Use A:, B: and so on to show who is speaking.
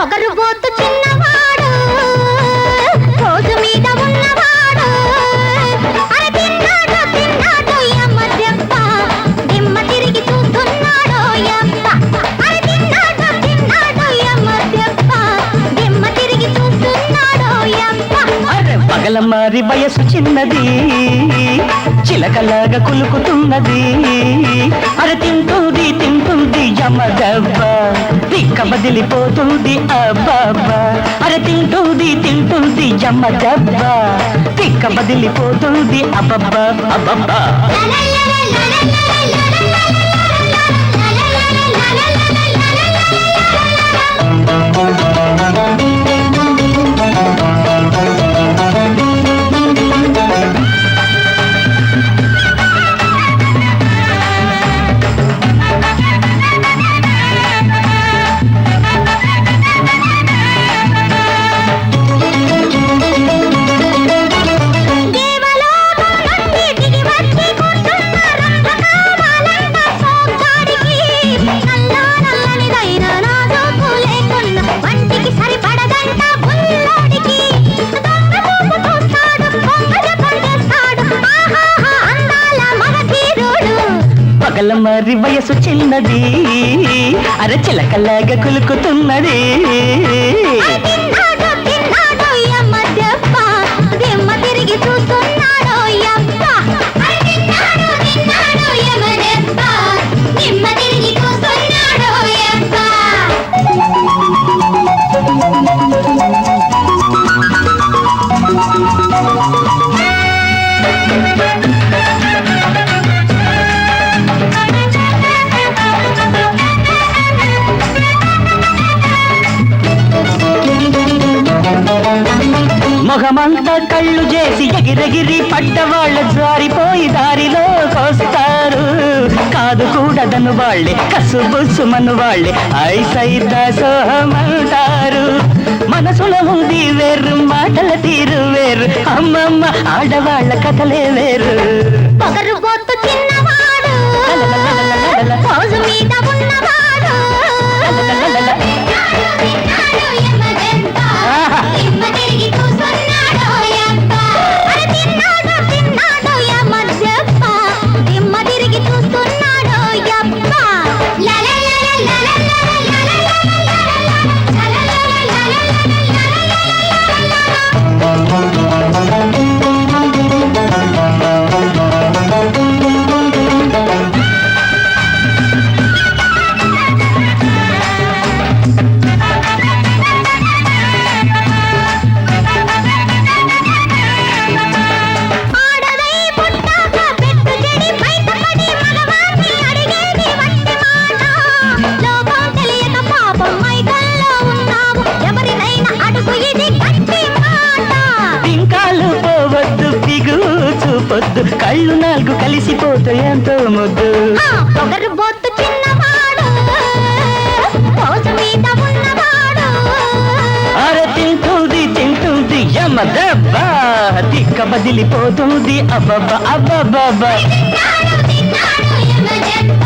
A: పొగరుబోతు చిన్నవాడు రోజు మీద ఉన్నవాడు అరే తిన్నాడు తిన్నాడు యమ్మ దెబ్బ దిమ్మ తిరిగి చూస్తున్నాడు యమ్మ అరే తిన్నాడు తిన్నాడు యమ్మ దెబ్బ దిమ్మ తిరిగి చూస్తున్నాడు యమ్మ
B: అరే పగలమారి వయసు చిన్నది చిలకలాగా కులుకుతున్నది అరే తింటుంది తింటుంది యమ్మ దెబ్బ తిక్క బదిలిపోతుంది అబ్బబ్బా అరే తింటుంది తింటుంది యమ్మ దెబ్బ తిక్క బదిలిపోతుంది అబ్బబ్బా అబ్బబ్బా పగలమారి వయసు చిన్నది అరే చిలకలాగా కులుకుతున్నది
A: తిరిగి చూస్తున్నాడు యమ్మ దిమ్మ తిరిగి చూస్తున్నాడు యమ్మ
B: మొగమంతా కళ్ళు చేసి ఎగిరెగిరి పడ్డవాళ్ళ జారిపోయి దారిలోకి వస్తారు కాదు కూడదను వాళ్ళే కసుబుసుమను వాళ్ళే ఐసైత సోహమంటారు మనసులో ఉంది వేరు మాటల తీరు వేరు అమ్మమ్మ ఆడవాళ్ళ కథలే వేరు
A: పొగరుబోతు చిన్నవాడు రోజు మీద ఉన్నవాడు తిరిగి చూస్తున్నాడు యమ్మ అరే తిన్నాడు తిన్నాడు యమ్మ దెబ్బ దిమ్మ తిరిగి చూస్తున్నాడు యమ్మ
B: పొద్దు కళ్ళు నాలుగు కలిసిపోతాయి ఎంతో ముద్దు
A: పొగరుబోతు చిన్నవాడు రోజు మీద ఉన్నవాడు
B: అరే తింటుంది తింటుంది యమ్మ దెబ్బ తిక్క బదిలిపోతుంది అబ్బబ్బా అబ్బబ్బా
A: తిన్నాడు యమ్మ దెబ్బ